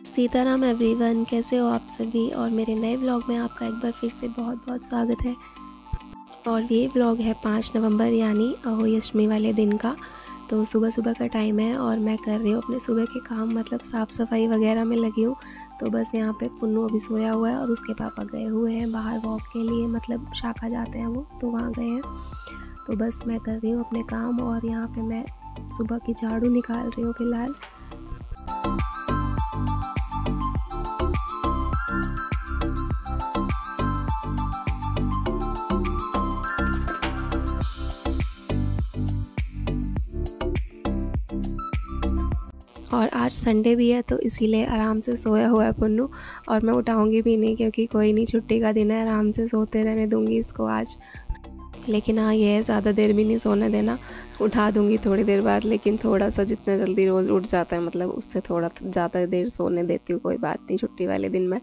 Sitaram everyone, कैसे हो आप सभी। और मेरे नए व्लॉग में आपका एक बार फिर से बहुत बहुत स्वागत है। और ये व्लॉग है 5 नवंबर यानी अहोई अष्टमी वाले दिन का। तो सुबह सुबह का टाइम है और मैं कर रही हूँ अपने सुबह के काम, मतलब साफ़ सफाई वगैरह में लगी हूँ। तो बस यहाँ पे पुन्नू अभी सोया हुआ है और उसके पापा गए हुए हैं बाहर वॉक के लिए, मतलब शाखा जाते हैं वो, तो वहाँ गए हैं। तो बस मैं कर रही हूँ अपने काम और यहाँ पे मैं सुबह की झाड़ू निकाल रही हूँ फ़िलहाल। और आज संडे भी है तो इसीलिए आराम से सोया हुआ है पुन्नू। और मैं उठाऊंगी भी नहीं क्योंकि कोई नहीं, छुट्टी का दिन है, आराम से सोते रहने दूंगी इसको आज। लेकिन हाँ, ये है ज़्यादा देर भी नहीं सोने देना। उठा दूंगी थोड़ी देर बाद, लेकिन थोड़ा सा जितना जल्दी रोज़ उठ जाता है, मतलब उससे थोड़ा ज़्यादा देर सोने देती हूँ, कोई बात नहीं छुट्टी वाले दिन में।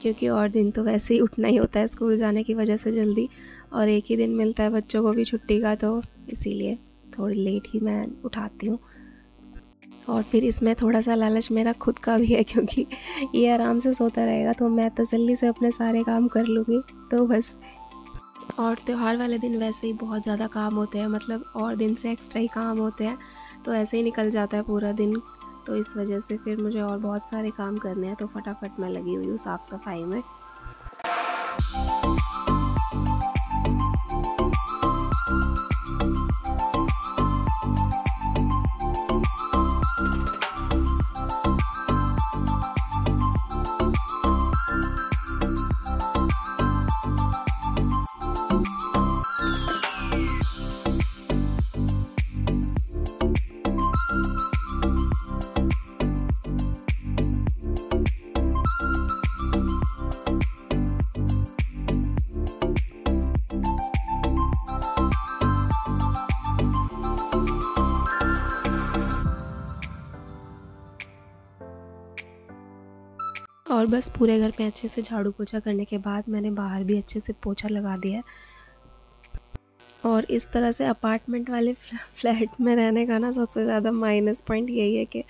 क्योंकि और दिन तो वैसे ही उठना ही होता है स्कूल जाने की वजह से जल्दी, और एक ही दिन मिलता है बच्चों को भी छुट्टी का, तो इसीलिए थोड़ी लेट ही मैं उठाती हूँ। और फिर इसमें थोड़ा सा लालच मेरा खुद का भी है, क्योंकि ये आराम से सोता रहेगा तो मैं तसल्ली से अपने सारे काम कर लूँगी, तो बस। और त्यौहार वाले दिन वैसे ही बहुत ज़्यादा काम होते हैं, मतलब और दिन से एक्स्ट्रा ही काम होते हैं, तो ऐसे ही निकल जाता है पूरा दिन। तो इस वजह से फिर मुझे और बहुत सारे काम करने हैं, तो फटाफट मैं लगी हुई हूँ साफ़ सफाई में। और बस पूरे घर में अच्छे से झाड़ू पोछा करने के बाद मैंने बाहर भी अच्छे से पोछा लगा दिया है। और इस तरह से अपार्टमेंट वाले फ्लैट में रहने का ना सबसे ज़्यादा माइनस पॉइंट यही है कि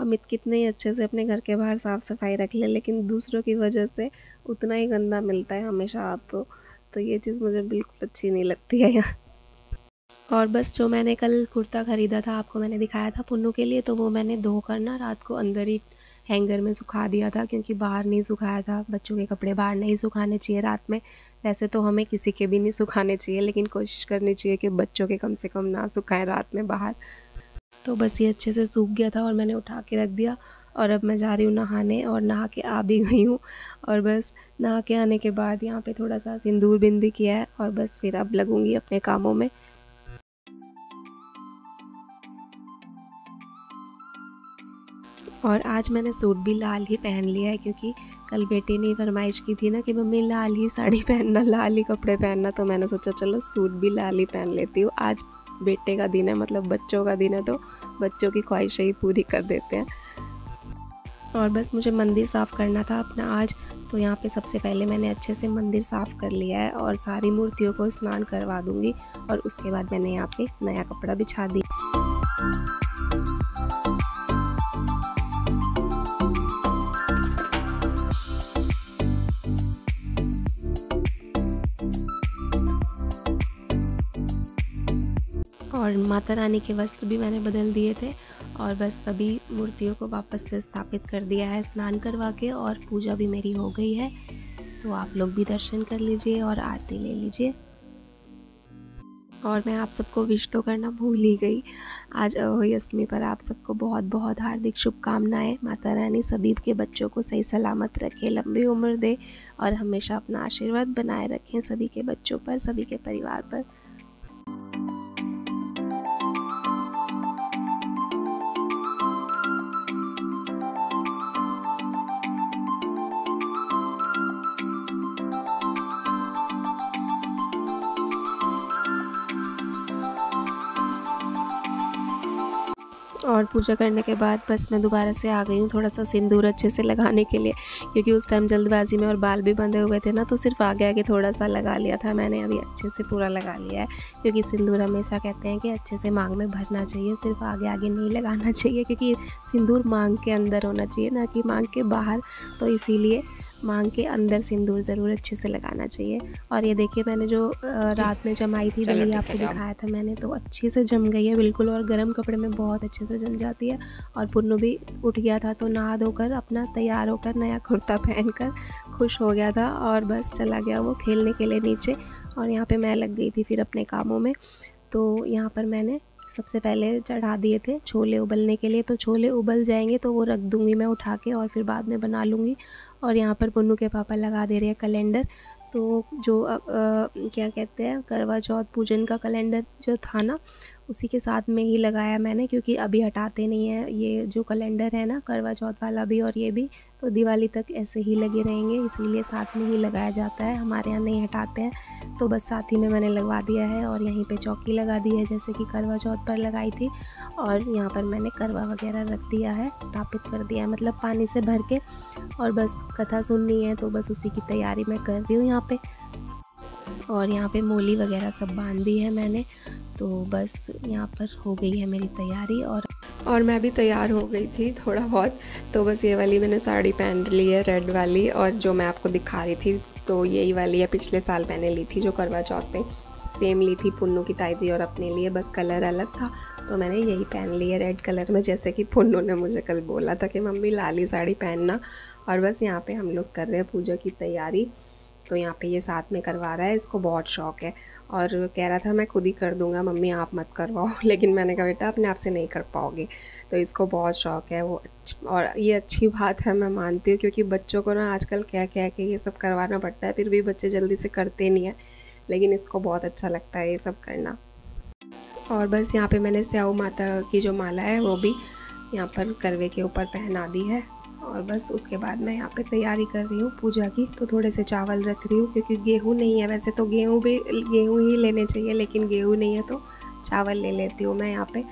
हम कितने ही अच्छे से अपने घर के बाहर साफ़ सफाई रख लें, लेकिन दूसरों की वजह से उतना ही गंदा मिलता है हमेशा आपको। तो ये चीज़ मुझे बिल्कुल अच्छी नहीं लगती है यहाँ। और बस जो मैंने कल कुर्ता ख़रीदा था, आपको मैंने दिखाया था पुन्नू के लिए, तो वो मैंने धोकर ना रात को अंदर ही हैंगर में सुखा दिया था, क्योंकि बाहर नहीं सुखाया था। बच्चों के कपड़े बाहर नहीं सुखाने चाहिए रात में। वैसे तो हमें किसी के भी नहीं सुखाने चाहिए, लेकिन कोशिश करनी चाहिए कि बच्चों के कम से कम ना सुखाएं रात में बाहर। तो बस ये अच्छे से सूख गया था और मैंने उठा के रख दिया। और अब मैं जा रही हूँ नहाने, और नहा के आ भी गई हूँ। और बस नहा के आने के बाद यहाँ पे थोड़ा सा सिंदूर बिंदी किया है, और बस फिर अब लगूँगी अपने कामों में। और आज मैंने सूट भी लाल ही पहन लिया है, क्योंकि कल बेटी ने फरमाइश की थी ना कि मम्मी लाल ही साड़ी पहनना, लाल ही कपड़े पहनना, तो मैंने सोचा चलो सूट भी लाल ही पहन लेती हूँ। आज बेटे का दिन है, मतलब बच्चों का दिन है, तो बच्चों की ख्वाहिशें ही पूरी कर देते हैं। और बस मुझे मंदिर साफ़ करना था अपना आज, तो यहाँ पे सबसे पहले मैंने अच्छे से मंदिर साफ़ कर लिया है और सारी मूर्तियों को स्नान करवा दूँगी। और उसके बाद मैंने यहाँ पे नया कपड़ा बिछा दिया। और माता रानी के वस्त्र भी मैंने बदल दिए थे, और बस सभी मूर्तियों को वापस से स्थापित कर दिया है स्नान करवा के, और पूजा भी मेरी हो गई है। तो आप लोग भी दर्शन कर लीजिए और आरती ले लीजिए। और मैं आप सबको विश तो करना भूल ही गई। आज अहोई अष्टमी पर आप सबको बहुत बहुत हार्दिक शुभकामनाएं। माता रानी सभी के बच्चों को सही सलामत रखे, लंबी उम्र दे, और हमेशा अपना आशीर्वाद बनाए रखें सभी के बच्चों पर, सभी के परिवार पर। और पूजा करने के बाद बस मैं दोबारा से आ गई हूँ थोड़ा सा सिंदूर अच्छे से लगाने के लिए, क्योंकि उस टाइम जल्दबाजी में और बाल भी बंधे हुए थे ना, तो सिर्फ आगे आगे थोड़ा सा लगा लिया था मैंने। अभी अच्छे से पूरा लगा लिया है, क्योंकि सिंदूर हमेशा कहते हैं कि अच्छे से मांग में भरना चाहिए, सिर्फ आगे आगे नहीं लगाना चाहिए, क्योंकि सिंदूर मांग के अंदर होना चाहिए ना कि मांग के बाहर। तो इसीलिए मांग के अंदर सिंदूर ज़रूर अच्छे से लगाना चाहिए। और ये देखिए मैंने जो रात में जमाई थी दही आपको दिखाया था मैंने, तो अच्छे से जम गई है बिल्कुल, और गर्म कपड़े में बहुत अच्छे से जम जाती है। और पुन्नू भी उठ गया था, तो नहा धोकर अपना तैयार होकर नया कुर्ता पहनकर खुश हो गया था और बस चला गया वो खेलने के लिए नीचे। और यहाँ पे मैं लग गई थी फिर अपने कामों में। तो यहाँ पर मैंने सबसे पहले चढ़ा दिए थे छोले उबलने के लिए, तो छोले उबल जाएंगे तो वो रख दूँगी मैं उठा के, और फिर बाद में बना लूँगी। और यहाँ पर पुन्नू के पापा लगा दे रहे हैं कैलेंडर। तो जो क्या कहते हैं, करवा चौथ पूजन का कैलेंडर जो था ना, उसी के साथ में ही लगाया मैंने, क्योंकि अभी हटाते नहीं हैं ये जो कैलेंडर है ना, करवा चौथ वाला भी और ये भी, तो दिवाली तक ऐसे ही लगे रहेंगे, इसीलिए साथ में ही लगाया जाता है, हमारे यहाँ नहीं हटाते हैं। तो बस साथ ही में मैंने लगवा दिया है। और यहीं पे चौकी लगा दी है जैसे कि करवा चौथ पर लगाई थी। और यहाँ पर मैंने करवा वगैरह रख दिया है, स्थापित कर दिया है, मतलब पानी से भर के। और बस कथा सुननी है, तो बस उसी की तैयारी मैं कर रही हूँ यहाँ पे। और यहाँ पे मूली वगैरह सब बांध दी है मैंने, तो बस यहाँ पर हो गई है मेरी तैयारी। और मैं भी तैयार हो गई थी थोड़ा बहुत। तो बस ये वाली मैंने साड़ी पहन ली है, रेड वाली, और जो मैं आपको दिखा रही थी तो यही वाली है, पिछले साल मैंने ली थी जो करवा चौथ पे, सेम ली थी पुन्नू की ताई जी और अपने लिए, बस कलर अलग था। तो मैंने यही पहन ली है रेड कलर में, जैसे कि पुन्नू ने मुझे कल बोला था कि मम्मी लाली साड़ी पहनना। और बस यहाँ पे हम लोग कर रहे हैं पूजा की तैयारी। तो यहाँ पे ये साथ में करवा रहा है, इसको बहुत शौक़ है और कह रहा था मैं खुद ही कर दूँगा मम्मी, आप मत करवाओ। लेकिन मैंने कहा बेटा अपने आप से नहीं कर पाओगे। तो इसको बहुत शौक़ है वो, और ये अच्छी बात है, मैं मानती हूँ, क्योंकि बच्चों को ना आजकल कह के ये सब करवाना पड़ता है, फिर भी बच्चे जल्दी से करते नहीं हैं, लेकिन इसको बहुत अच्छा लगता है ये सब करना। और बस यहाँ पे मैंने स्याऊ माता की जो माला है वो भी यहाँ पर करवे के ऊपर पहना दी है। और बस उसके बाद मैं यहाँ पे तैयारी कर रही हूँ पूजा की। तो थोड़े से चावल रख रही हूँ, क्योंकि गेहूँ नहीं है, वैसे तो गेहूँ ही लेने चाहिए, लेकिन गेहूँ नहीं है तो चावल ले लेती हूँ मैं यहाँ पे।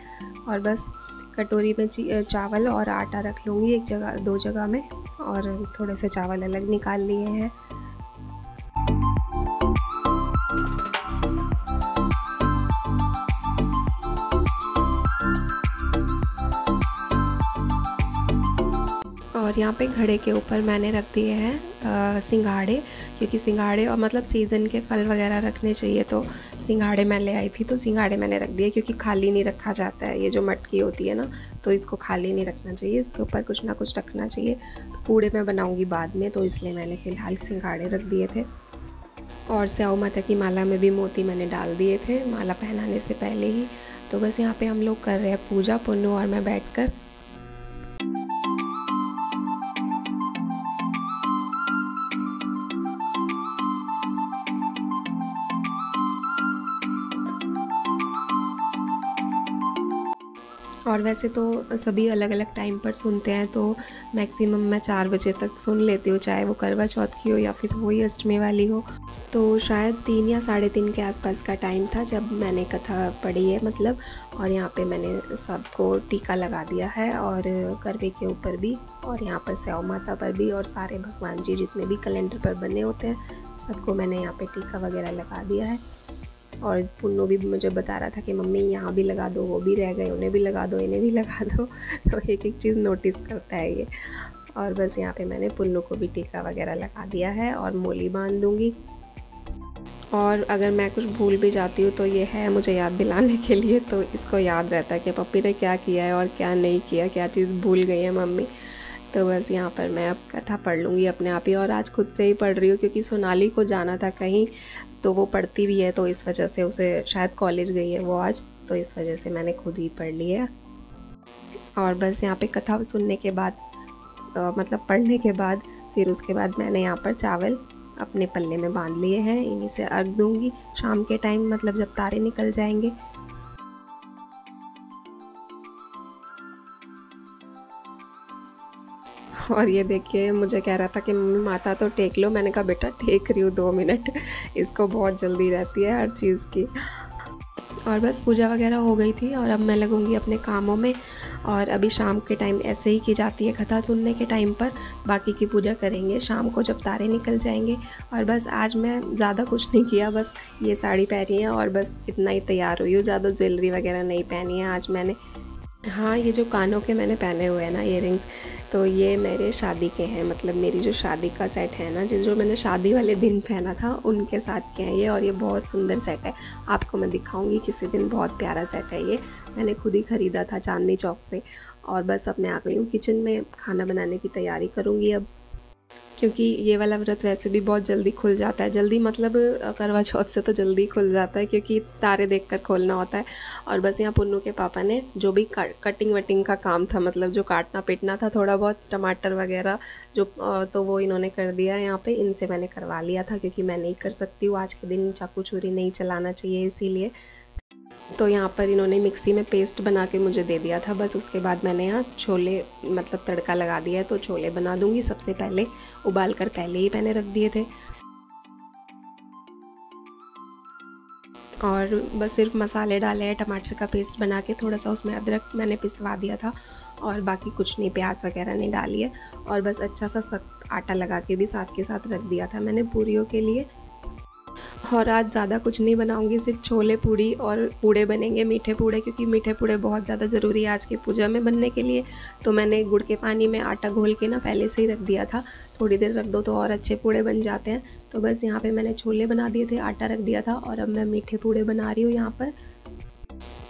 और बस कटोरी में चावल और आटा रख लूँगी एक जगह, 2 जगह में, और थोड़े से चावल अलग निकाल लिए हैं। और यहाँ पे घड़े के ऊपर मैंने रख दिए हैं सिंघाड़े, क्योंकि सिंघाड़े और मतलब सीज़न के फल वगैरह रखने चाहिए। तो सिंघाड़े मैं ले आई थी, तो सिंघाड़े मैंने रख दिए, क्योंकि खाली नहीं रखा जाता है। ये जो मटकी होती है ना, तो इसको खाली नहीं रखना चाहिए, इसके ऊपर कुछ ना कुछ रखना चाहिए। तो पूड़े मैं बनाऊँगी बाद में, तो इसलिए मैंने फ़िलहाल सिंघाड़े रख दिए थे। और स्याऊ माता की माला में भी मोती मैंने डाल दिए थे माला पहनाने से पहले ही। तो बस यहाँ पर हम लोग कर रहे हैं पूजा, पुन्नू और मैं बैठ कर। और वैसे तो सभी अलग अलग टाइम पर सुनते हैं, तो मैक्सिमम मैं 4 बजे तक सुन लेती हूँ, चाहे वो करवा चौथ की हो या फिर वही अष्टमी वाली हो। तो शायद 3 या 3:30 के आसपास का टाइम था जब मैंने कथा पढ़ी है मतलब। और यहाँ पे मैंने सबको टीका लगा दिया है, और करवे के ऊपर भी, और यहाँ पर स्याऊ माता पर भी, और सारे भगवान जी जितने भी कैलेंडर पर बने होते हैं सबको मैंने यहाँ पे टीका वगैरह लगा दिया है। और पुन्नू भी मुझे बता रहा था कि मम्मी यहाँ भी लगा दो, वो भी रह गए, उन्हें भी लगा दो, इन्हें भी लगा दो। तो एक एक चीज़ नोटिस करता है ये। और बस यहाँ पे मैंने पुन्नू को भी टीका वगैरह लगा दिया है, और मोली बांध दूँगी। और अगर मैं कुछ भूल भी जाती हूँ तो ये है मुझे याद दिलाने के लिए, तो इसको याद रहता है कि पप्पी ने क्या किया है और क्या नहीं किया, क्या चीज़ भूल गई है मम्मी। तो बस यहाँ पर मैं अब कथा पढ़ लूँगी अपने आप ही, और आज खुद से ही पढ़ रही हूँ, क्योंकि सोनाली को जाना था कहीं, तो वो पढ़ती भी है, तो इस वजह से उसे शायद कॉलेज गई है वो आज, तो इस वजह से मैंने खुद ही पढ़ ली है। और बस यहाँ पे कथा सुनने के बाद मतलब पढ़ने के बाद फिर उसके बाद मैंने यहाँ पर चावल अपने पल्ले में बांध लिए हैं, इन्हीं से अर्घ दूँगी शाम के टाइम, मतलब जब तारे निकल जाएंगे। और ये देखिए मुझे कह रहा था कि मम्मी माथा तो टेक लो, मैंने कहा बेटा टेक रही हूँ 2 मिनट, इसको बहुत जल्दी रहती है हर चीज़ की। और बस पूजा वगैरह हो गई थी, और अब मैं लगूँगी अपने कामों में। और अभी शाम के टाइम ऐसे ही की जाती है कथा सुनने के टाइम पर, बाकी की पूजा करेंगे शाम को जब तारे निकल जाएंगे। और बस आज मैं ज़्यादा कुछ नहीं किया, बस ये साड़ी पहनी है और बस इतना ही तैयार हुई हूँ, ज़्यादा ज्वेलरी वगैरह नहीं पहनी है आज मैंने। हाँ, ये जो कानों के मैंने पहने हुए हैं ना इयररिंग्स, तो ये मेरे शादी के हैं, मतलब मेरी जो शादी का सेट है ना, जो मैंने शादी वाले दिन पहना था उनके साथ के हैं ये। और ये बहुत सुंदर सेट है, आपको मैं दिखाऊंगी किसी दिन, बहुत प्यारा सेट है ये, मैंने खुद ही ख़रीदा था चांदनी चौक से। और बस अब मैं आ गई हूँ किचन में, खाना बनाने की तैयारी करूँगी अब, क्योंकि ये वाला व्रत वैसे भी बहुत जल्दी खुल जाता है, जल्दी मतलब करवा चौथ से तो जल्दी खुल जाता है क्योंकि तारे देखकर खोलना होता है। और बस यहाँ पुन्नू के पापा ने जो भी कटिंग वटिंग का काम था, मतलब जो काटना पीटना था थोड़ा बहुत, टमाटर वगैरह जो, तो वो इन्होंने कर दिया है यहाँ पे, इनसे मैंने करवा लिया था क्योंकि मैं नहीं कर सकती हूँ आज के दिन, चाकू छुरी नहीं चलाना चाहिए इसीलिए। तो यहाँ पर इन्होंने मिक्सी में पेस्ट बना के मुझे दे दिया था, बस उसके बाद मैंने यहाँ छोले मतलब तड़का लगा दिया है, तो छोले बना दूँगी। सबसे पहले उबाल कर पहले ही मैंने रख दिए थे, और बस सिर्फ मसाले डाले हैं, टमाटर का पेस्ट बना के, थोड़ा सा उसमें अदरक मैंने पिसवा दिया था, और बाकी कुछ नहीं, प्याज वगैरह नहीं डाली है। और बस अच्छा सा सख्त आटा लगा के भी साथ के साथ रख दिया था मैंने पूरियों के लिए। और आज ज़्यादा कुछ नहीं बनाऊंगी, सिर्फ छोले पूड़ी और पूड़े बनेंगे, मीठे पूड़े, क्योंकि मीठे पूड़े बहुत ज़्यादा ज़रूरी है आज की पूजा में बनने के लिए। तो मैंने गुड़ के पानी में आटा घोल के ना पहले से ही रख दिया था, थोड़ी देर रख दो तो और अच्छे पूड़े बन जाते हैं। तो बस यहाँ पे मैंने छोले बना दिए थे, आटा रख दिया था, और अब मैं मीठे पूड़े बना रही हूँ यहाँ पर,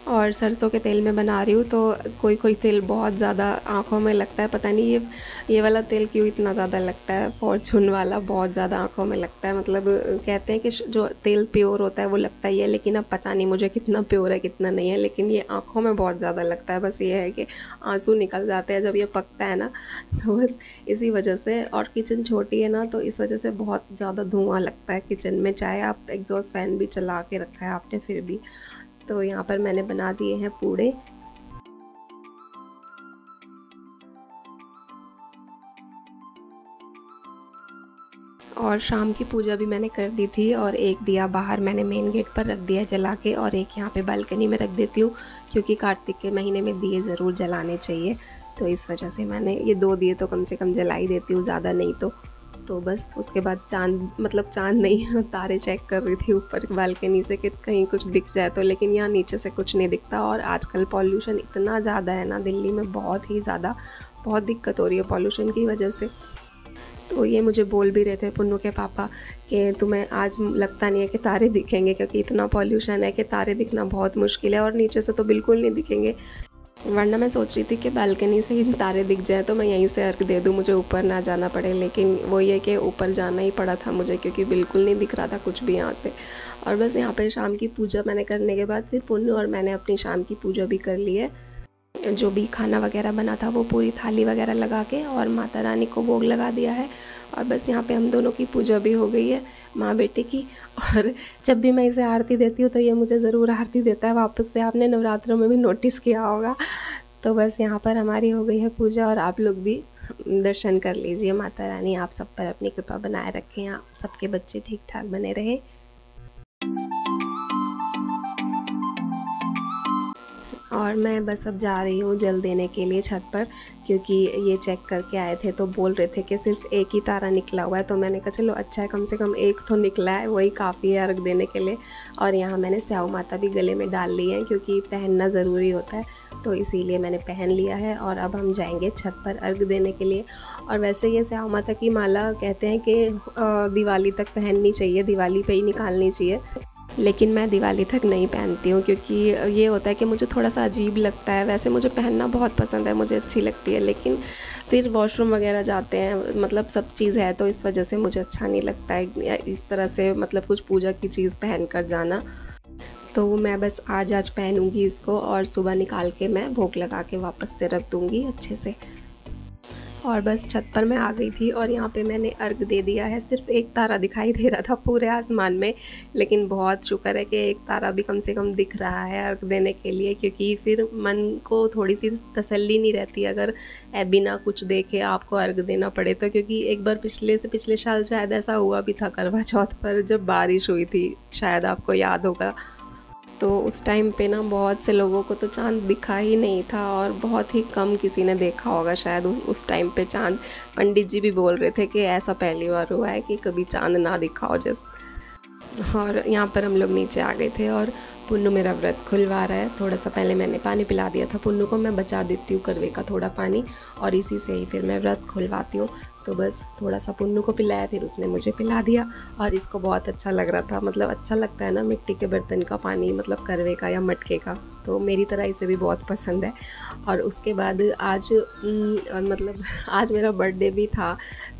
और सरसों के तेल में बना रही हूँ। तो कोई कोई तेल बहुत ज़्यादा आँखों में लगता है, पता नहीं ये वाला तेल क्यों इतना ज़्यादा लगता है, फॉर्चून वाला बहुत ज़्यादा आँखों में लगता है। मतलब कहते हैं कि जो तेल प्योर होता है वो लगता ही है, लेकिन अब पता नहीं मुझे कितना प्योर है कितना नहीं है, लेकिन ये आँखों में बहुत ज़्यादा लगता है। बस ये है कि आंसू निकल जाते हैं जब ये पकता है ना, तो बस इसी वजह से। और किचन छोटी है ना, तो इस वजह से बहुत ज़्यादा धुआँ लगता है किचन में, चाहे आप एग्जॉस्ट फैन भी चला के रखा है आपने फिर भी। तो यहाँ पर मैंने बना दिए हैं पूड़े, और शाम की पूजा भी मैंने कर दी थी। और एक दिया बाहर मैंने मेन गेट पर रख दिया जला के, और एक यहाँ पे बालकनी में रख देती हूँ, क्योंकि कार्तिक के महीने में दिए ज़रूर जलाने चाहिए, तो इस वजह से मैंने ये 2 दिए तो कम से कम जला ही देती हूँ, ज़्यादा नहीं तो बस उसके बाद चांद, मतलब चांद नहीं तारे चेक कर रही थी ऊपर बालकनी से कि कहीं कुछ दिख जाए तो, लेकिन यहाँ नीचे से कुछ नहीं दिखता। और आजकल पॉल्यूशन इतना ज़्यादा है ना दिल्ली में, बहुत ही ज़्यादा, बहुत दिक्कत हो रही है पॉल्यूशन की वजह से। तो ये मुझे बोल भी रहे थे पुन्नू के पापा कि तुम्हें आज लगता नहीं है कि तारे दिखेंगे, क्योंकि इतना पॉल्यूशन है कि तारे दिखना बहुत मुश्किल है, और नीचे से तो बिल्कुल नहीं दिखेंगे। वरना मैं सोच रही थी कि बालकनी से ही तारे दिख जाए तो मैं यहीं से अर्घ दे दूँ, मुझे ऊपर ना जाना पड़े, लेकिन वो ये कि ऊपर जाना ही पड़ा था मुझे, क्योंकि बिल्कुल नहीं दिख रहा था कुछ भी यहाँ से। और बस यहाँ पे शाम की पूजा मैंने करने के बाद फिर पुन्नू और मैंने अपनी शाम की पूजा भी कर ली है, जो भी खाना वगैरह बना था वो पूरी थाली वगैरह लगा के, और माता रानी को भोग लगा दिया है। और बस यहाँ पे हम दोनों की पूजा भी हो गई है, माँ बेटे की। और जब भी मैं इसे आरती देती हूँ तो ये मुझे ज़रूर आरती देता है वापस से, आपने नवरात्रों में भी नोटिस किया होगा। तो बस यहाँ पर हमारी हो गई है पूजा, और आप लोग भी दर्शन कर लीजिए। माता रानी आप सब पर अपनी कृपा बनाए रखें, आप सबके बच्चे ठीक ठाक बने रहे। और मैं बस अब जा रही हूँ जल देने के लिए छत पर, क्योंकि ये चेक करके आए थे तो बोल रहे थे कि सिर्फ एक ही तारा निकला हुआ है, तो मैंने कहा चलो अच्छा है, कम से कम एक तो निकला है, वही काफ़ी है अर्घ देने के लिए। और यहाँ मैंने स्याऊ माता भी गले में डाल ली है, क्योंकि पहनना ज़रूरी होता है, तो इसीलिए मैंने पहन लिया है। और अब हम जाएंगे छत पर अर्घ देने के लिए। और वैसे ये स्याऊ माता की माला कहते हैं कि दिवाली तक पहननी चाहिए, दिवाली पे ही निकालनी चाहिए, लेकिन मैं दिवाली तक नहीं पहनती हूँ, क्योंकि ये होता है कि मुझे थोड़ा सा अजीब लगता है। वैसे मुझे पहनना बहुत पसंद है, मुझे अच्छी लगती है, लेकिन फिर वॉशरूम वगैरह जाते हैं, मतलब सब चीज़ है, तो इस वजह से मुझे अच्छा नहीं लगता है इस तरह से, मतलब कुछ पूजा की चीज़ पहन कर जाना। तो मैं बस आज पहनूंगी इसको, और सुबह निकाल के मैं भोग लगा के वापस से रख दूँगी अच्छे से। और बस छत पर मैं आ गई थी, और यहाँ पे मैंने अर्घ दे दिया है। सिर्फ एक तारा दिखाई दे रहा था पूरे आसमान में, लेकिन बहुत शुक्र है कि एक तारा भी कम से कम दिख रहा है अर्घ देने के लिए, क्योंकि फिर मन को थोड़ी सी तसल्ली नहीं रहती अगर बिना कुछ देखे आपको अर्घ देना पड़े तो। क्योंकि एक बार पिछले साल शायद ऐसा हुआ भी था करवा चौथ पर, जब बारिश हुई थी, शायद आपको याद होगा। तो उस टाइम पे ना बहुत से लोगों को तो चाँद दिखा ही नहीं था और बहुत ही कम किसी ने देखा होगा शायद उस टाइम पे चाँद। पंडित जी भी बोल रहे थे कि ऐसा पहली बार हुआ है कि कभी चाँद ना दिखा हो जैसे। और यहाँ पर हम लोग नीचे आ गए थे और पुन्नू मेरा व्रत खुलवा रहा है। थोड़ा सा पहले मैंने पानी पिला दिया था पुन्नू को, मैं बचा देती हूँ करवे का थोड़ा पानी और इसी से ही फिर मैं व्रत खुलवाती हूँ। तो बस थोड़ा सा पुन्नू को पिलाया, फिर उसने मुझे पिला दिया और इसको बहुत अच्छा लग रहा था। मतलब अच्छा लगता है ना मिट्टी के बर्तन का पानी, मतलब करवे का या मटके का, तो मेरी तरह इसे भी बहुत पसंद है। और उसके बाद आज मतलब आज मेरा बर्थडे भी था,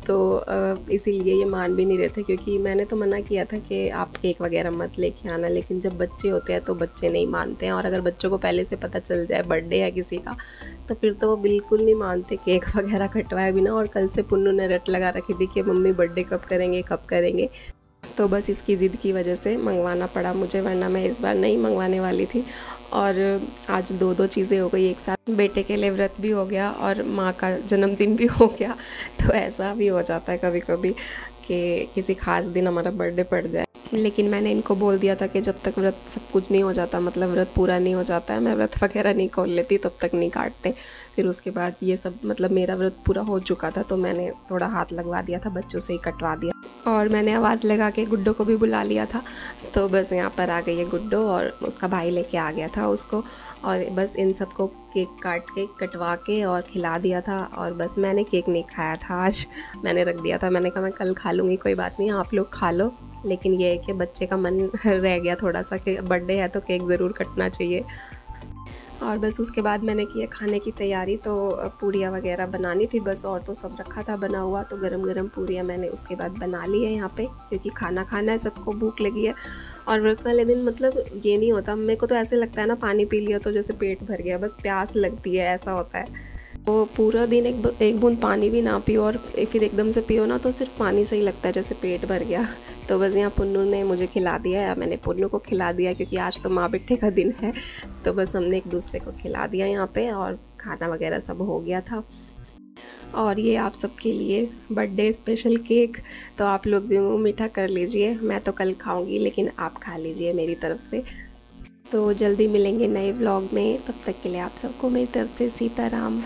तो इसीलिए ये मान भी नहीं रहे थे, क्योंकि मैंने तो मना किया था कि आप केक वगैरह मत लेके आना, लेकिन जब बच्चे होते हैं तो बच्चे नहीं मानते हैं। और अगर बच्चों को पहले से पता चल जाए बर्थडे है किसी का, तो फिर तो वो बिल्कुल नहीं मानते केक वगैरह कटवाए बिना। और कल से पुन्नू ने रट लगा रखी थी कि मम्मी बर्थडे कब करेंगे कब करेंगे, तो बस इसकी ज़िद की वजह से मंगवाना पड़ा मुझे, वरना मैं इस बार नहीं मंगवाने वाली थी। और आज दो चीज़ें हो गई एक साथ, बेटे के लिए व्रत भी हो गया और माँ का जन्मदिन भी हो गया। तो ऐसा भी हो जाता है कभी कभी कि किसी ख़ास दिन हमारा बर्थडे पड़ जाए। लेकिन मैंने इनको बोल दिया था कि जब तक व्रत सब कुछ नहीं हो जाता, मतलब व्रत पूरा नहीं हो जाता है, मैं व्रत वगैरह नहीं खोल लेती, तब तक नहीं काटते। फिर उसके बाद ये सब, मतलब मेरा व्रत पूरा हो चुका था तो मैंने थोड़ा हाथ लगवा दिया था, बच्चों से ही कटवा दिया। और मैंने आवाज़ लगा के गुड्डो को भी बुला लिया था। तो बस यहाँ पर आ गई है गुड्डो और उसका भाई लेके आ गया था उसको, और बस इन सबको केक काट के कटवा के और खिला दिया था। और बस मैंने केक नहीं खाया था आज, मैंने रख दिया था। मैंने कहा मैं कल खा लूँगी, कोई बात नहीं, आप लोग खा लो। लेकिन ये है कि बच्चे का मन रह गया थोड़ा सा कि बर्थडे है तो केक ज़रूर कटना चाहिए। और बस उसके बाद मैंने किया खाने की तैयारी, तो पूड़ियाँ वगैरह बनानी थी बस, और तो सब रखा था बना हुआ। तो गरम गरम पूड़ियाँ मैंने उसके बाद बना ली है यहाँ पे, क्योंकि खाना खाना है, सबको भूख लगी है। और व्रत वाले दिन मतलब ये नहीं होता, मेरे को तो ऐसे लगता है ना, पानी पी लिया तो जैसे पेट भर गया, बस प्यास लगती है, ऐसा होता है। तो पूरा दिन एक बूंद पानी भी ना पियो और फिर एकदम से पियो ना, तो सिर्फ पानी से ही लगता है जैसे पेट भर गया। तो बस यहाँ पुन्नू ने मुझे खिला दिया है, मैंने पुन्नू को खिला दिया, क्योंकि आज तो माँ बेटे का दिन है। तो बस हमने एक दूसरे को खिला दिया यहाँ पे, और खाना वगैरह सब हो गया था। और ये आप सबके लिए बर्थडे स्पेशल केक, तो आप लोग भी मुँह मीठा कर लीजिए। मैं तो कल खाऊंगी, लेकिन आप खा लीजिए मेरी तरफ से। तो जल्दी मिलेंगे नए व्लॉग में, तब तक के लिए आप सबको मेरी तरफ से सीताराम।